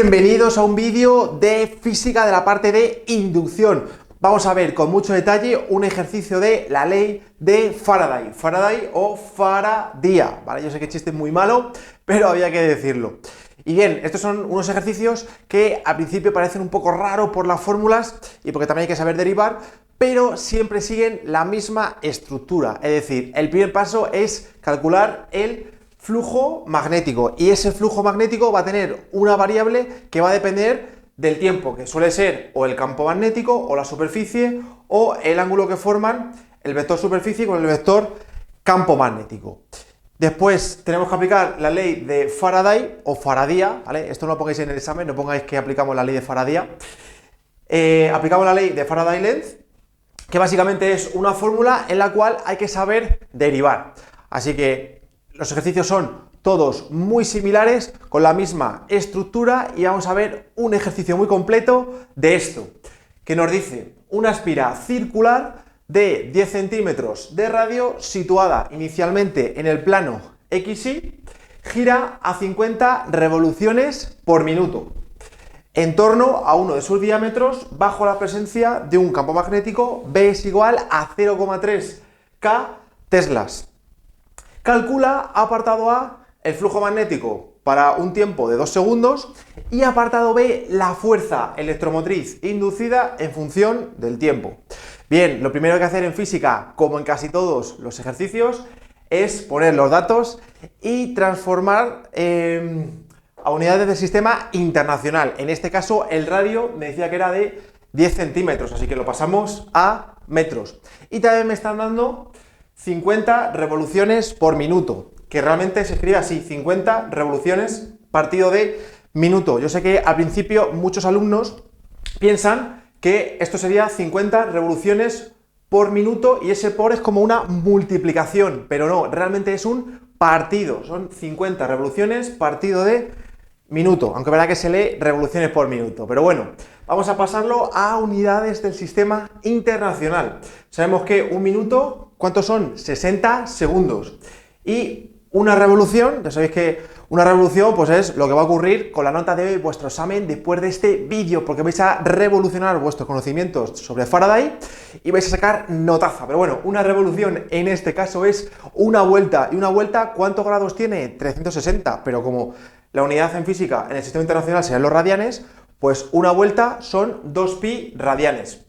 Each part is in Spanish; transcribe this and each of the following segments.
bienvenidos a un vídeo de física de la parte de inducción. Vamos a ver con mucho detalle un ejercicio de la ley de Faraday. Faraday o Faradía, ¿vale? Yo sé que el chiste es muy malo, pero había que decirlo. Y bien, estos son unos ejercicios que al principio parecen un poco raros por las fórmulas y porque también hay que saber derivar, pero siempre siguen la misma estructura. Es decir, el primer paso es calcular el flujo magnético y ese flujo magnético va a tener una variable que va a depender del tiempo, que suele ser o el campo magnético o la superficie o el ángulo que forman el vector superficie con el vector campo magnético. Después tenemos que aplicar la ley de Faraday o Faradía, ¿vale? Esto no lo pongáis en el examen, no pongáis que aplicamos la ley de Faradía. Aplicamos la ley de Faraday-Lenz, que básicamente es una fórmula en la cual hay que saber derivar. Así que los ejercicios son todos muy similares, con la misma estructura, y vamos a ver un ejercicio muy completo de esto, que nos dice una espira circular de 10 centímetros de radio situada inicialmente en el plano XY, gira a 50 revoluciones por minuto en torno a uno de sus diámetros bajo la presencia de un campo magnético B es igual a 0,3 K teslas. Calcula, apartado A, el flujo magnético para un tiempo de 2 segundos y apartado B, la fuerza electromotriz inducida en función del tiempo. Bien, lo primero que hacer en física, como en casi todos los ejercicios, es poner los datos y transformar a unidades del sistema internacional. En este caso, el radio me decía que era de 10 centímetros, así que lo pasamos a metros. Y también me están dando 50 revoluciones por minuto, que realmente se escribe así, 50 revoluciones partido de minuto. Yo sé que al principio muchos alumnos piensan que esto sería 50 revoluciones por minuto y ese por es como una multiplicación, pero no, realmente es un partido, son 50 revoluciones partido de minuto, aunque verá que se lee revoluciones por minuto. Pero bueno, vamos a pasarlo a unidades del sistema internacional. Sabemos que un minuto, ¿cuántos son? 60 segundos. Y una revolución, ya sabéis que una revolución pues es lo que va a ocurrir con la nota de vuestro examen después de este vídeo, porque vais a revolucionar vuestros conocimientos sobre Faraday y vais a sacar notaza. Pero bueno, una revolución en este caso es una vuelta. ¿Y una vuelta cuántos grados tiene? 360, pero como la unidad en física en el sistema internacional serían los radianes, pues una vuelta son 2pi radianes.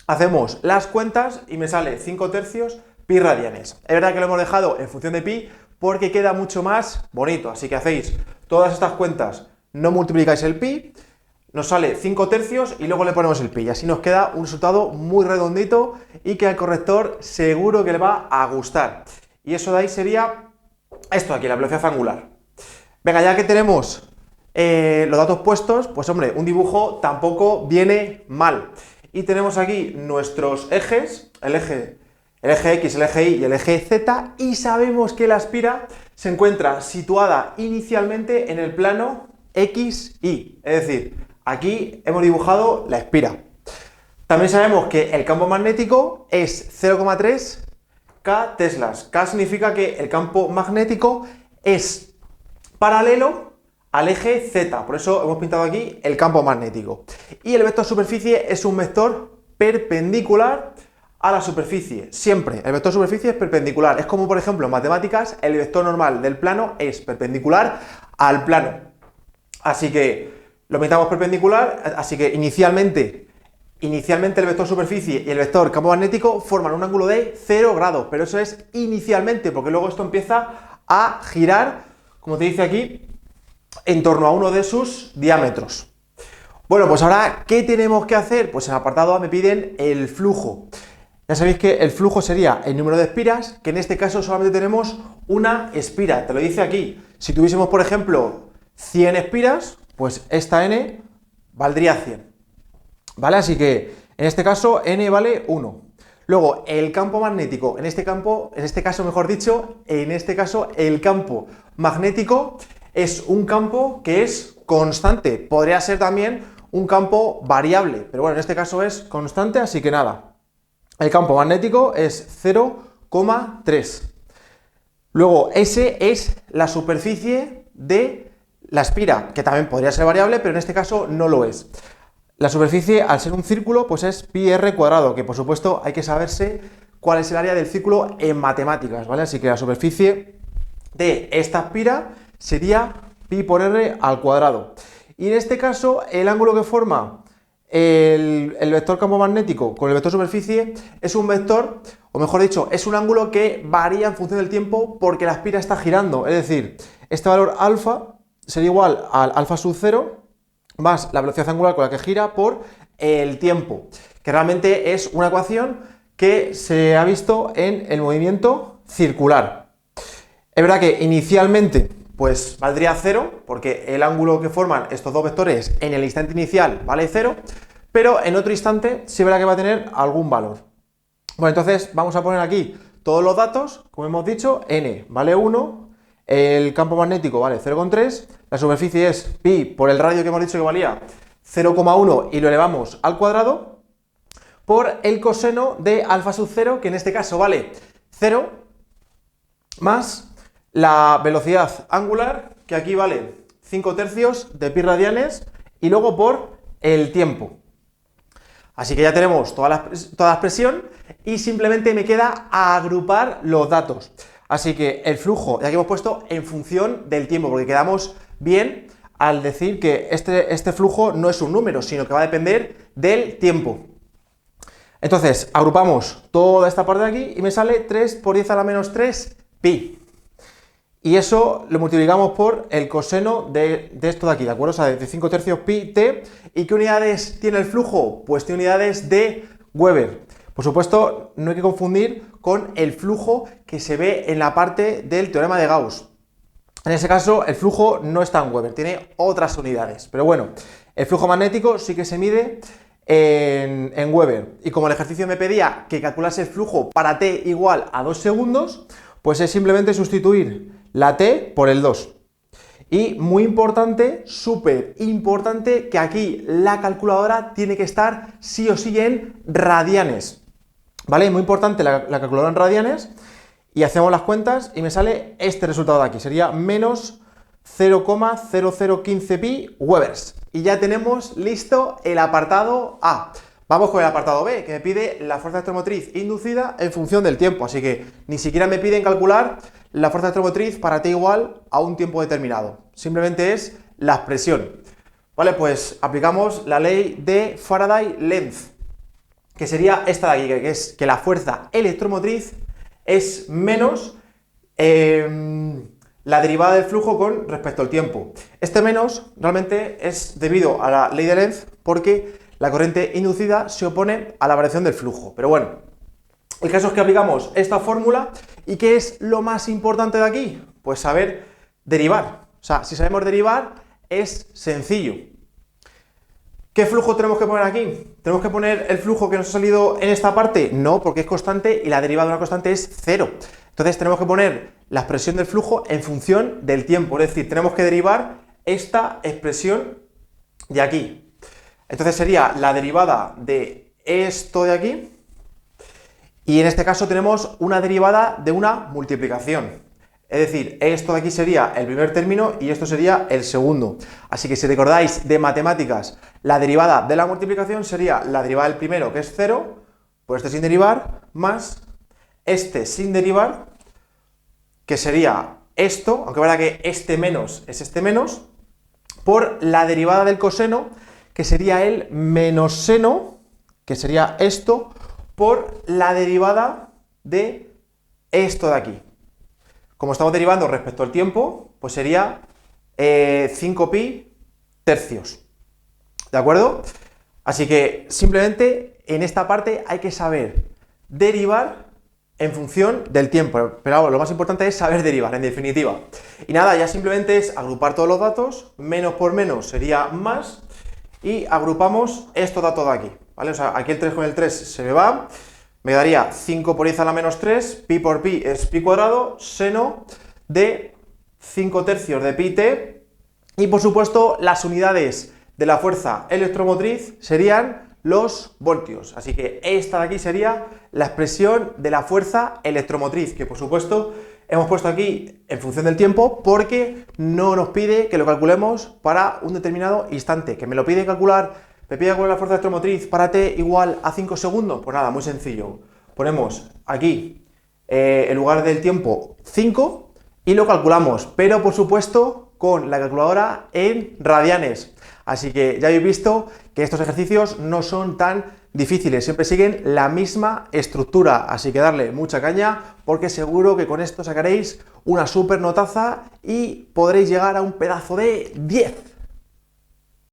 Hacemos las cuentas y me sale 5 tercios pi radianes. Es verdad que lo hemos dejado en función de pi porque queda mucho más bonito, así que hacéis todas estas cuentas, no multiplicáis el pi, nos sale 5 tercios y luego le ponemos el pi, y así nos queda un resultado muy redondito y que al corrector seguro que le va a gustar. Y eso de ahí sería esto de aquí, la velocidad angular. Venga, ya que tenemos los datos puestos, pues hombre, un dibujo tampoco viene mal. Y tenemos aquí nuestros ejes, el eje X, el eje Y y el eje Z, y sabemos que la espira se encuentra situada inicialmente en el plano XY. Es decir, aquí hemos dibujado la espira. También sabemos que el campo magnético es 0,3 K teslas. K significa que el campo magnético es paralelo al eje Z, por eso hemos pintado aquí el campo magnético. Y el vector superficie es un vector perpendicular a la superficie. Siempre el vector superficie es perpendicular. Es como, por ejemplo, en matemáticas, el vector normal del plano es perpendicular al plano. Así que lo pintamos perpendicular, así que inicialmente el vector superficie y el vector campo magnético forman un ángulo de 0 grados, pero eso es inicialmente, porque luego esto empieza a girar, como te dice aquí, en torno a uno de sus diámetros. Bueno, pues ahora, ¿qué tenemos que hacer? Pues en el apartado A me piden el flujo. Ya sabéis que el flujo sería el número de espiras, que en este caso solamente tenemos una espira. Te lo dice aquí. Si tuviésemos, por ejemplo, 100 espiras, pues esta n valdría 100. ¿Vale? Así que en este caso n vale 1. Luego, el campo magnético, en este caso, el campo magnético es un campo que es constante. Podría ser también un campo variable, pero bueno, en este caso es constante, así que nada. El campo magnético es 0,3. Luego, S es la superficie de La espira, que también podría ser variable, pero en este caso no lo es. La superficie, al ser un círculo, pues es pi r cuadrado, que por supuesto hay que saberse cuál es el área del círculo en matemáticas, ¿vale? Así que la superficie de esta espira sería pi por r al cuadrado. Y en este caso, el ángulo que forma el vector campo magnético con el vector superficie es un vector, o mejor dicho, es un ángulo que varía en función del tiempo porque la espira está girando. Es decir, este valor alfa sería igual al alfa sub 0 más la velocidad angular con la que gira por el tiempo, que realmente es una ecuación que se ha visto en el movimiento circular. Es verdad que inicialmente pues valdría 0, porque el ángulo que forman estos dos vectores en el instante inicial vale 0, pero en otro instante sí verá que va a tener algún valor. Bueno, entonces vamos a poner aquí todos los datos, como hemos dicho, n vale 1, el campo magnético vale 0,3, la superficie es pi por el radio que hemos dicho que valía 0,1 y lo elevamos al cuadrado, por el coseno de alfa sub 0, que en este caso vale 0, más la velocidad angular, que aquí vale 5 tercios de pi radianes, y luego por el tiempo. Así que ya tenemos toda la expresión y simplemente me queda agrupar los datos. Así que el flujo, ya que hemos puesto en función del tiempo, porque quedamos bien al decir que este flujo no es un número, sino que va a depender del tiempo. Entonces, agrupamos toda esta parte de aquí y me sale 3 por 10 a la menos 3 pi. Y eso lo multiplicamos por el coseno de esto de aquí, ¿de acuerdo? O sea, de 5 tercios pi t. ¿Y qué unidades tiene el flujo? Pues tiene unidades de Weber. Por supuesto, no hay que confundir con el flujo que se ve en la parte del teorema de Gauss. En ese caso, el flujo no está en Weber, tiene otras unidades. Pero bueno, el flujo magnético sí que se mide en Weber. Y como el ejercicio me pedía que calculase el flujo para t igual a 2 segundos, pues es simplemente sustituir la t por el 2. Y muy importante, súper importante, que aquí la calculadora tiene que estar sí o sí en radianes. ¿Vale? Muy importante la calculadora en radianes. Y hacemos las cuentas y me sale este resultado de aquí. Sería menos 0,0015 pi Webers. Y ya tenemos listo el apartado A. Vamos con el apartado B, que me pide la fuerza electromotriz inducida en función del tiempo. Así que ni siquiera me piden calcular la fuerza electromotriz para t igual a un tiempo determinado. Simplemente es la expresión. Vale, pues aplicamos la ley de Faraday-Lenz, que sería esta de aquí, que es que la fuerza electromotriz es menos la derivada del flujo con respecto al tiempo. Este menos realmente es debido a la ley de Lenz, porque la corriente inducida se opone a la variación del flujo. Pero bueno, el caso es que aplicamos esta fórmula. ¿Y qué es lo más importante de aquí? Pues saber derivar. O sea, si sabemos derivar, es sencillo. ¿Qué flujo tenemos que poner aquí? ¿Tenemos que poner el flujo que nos ha salido en esta parte? No, porque es constante y la derivada de una constante es 0. Entonces tenemos que poner la expresión del flujo en función del tiempo. Es decir, tenemos que derivar esta expresión de aquí. Entonces sería la derivada de esto de aquí. Y en este caso tenemos una derivada de una multiplicación. Es decir, esto de aquí sería el primer término y esto sería el segundo. Así que si recordáis de matemáticas, la derivada de la multiplicación sería la derivada del primero, que es 0, por este sin derivar, más este sin derivar, que sería esto, aunque verdad que este menos es este menos, por la derivada del coseno, que sería el menos seno, que sería esto, por la derivada de esto de aquí. Como estamos derivando respecto al tiempo, pues sería 5pi tercios. ¿De acuerdo? Así que simplemente en esta parte hay que saber derivar en función del tiempo. Pero lo más importante es saber derivar, en definitiva. Y nada, ya simplemente es agrupar todos los datos, menos por menos sería más, y agrupamos estos datos de aquí. ¿Vale? O sea, aquí el 3 con el 3 se me va. Me daría 5 por 10 a la menos 3, pi por pi es pi cuadrado, seno de 5 tercios de pi t, y por supuesto las unidades de la fuerza electromotriz serían los voltios. Así que esta de aquí sería la expresión de la fuerza electromotriz, que por supuesto Hemos puesto aquí en función del tiempo porque no nos pide que lo calculemos para un determinado instante. Que me lo pide calcular, me pide calcular la fuerza electromotriz para t igual a 5 segundos. Pues nada, muy sencillo. Ponemos aquí, en lugar del tiempo, 5 y lo calculamos. Pero por supuesto con la calculadora en radianes. Así que ya habéis visto que estos ejercicios no son tan difíciles, siempre siguen la misma estructura, así que darle mucha caña porque seguro que con esto sacaréis una super notaza y podréis llegar a un pedazo de 10.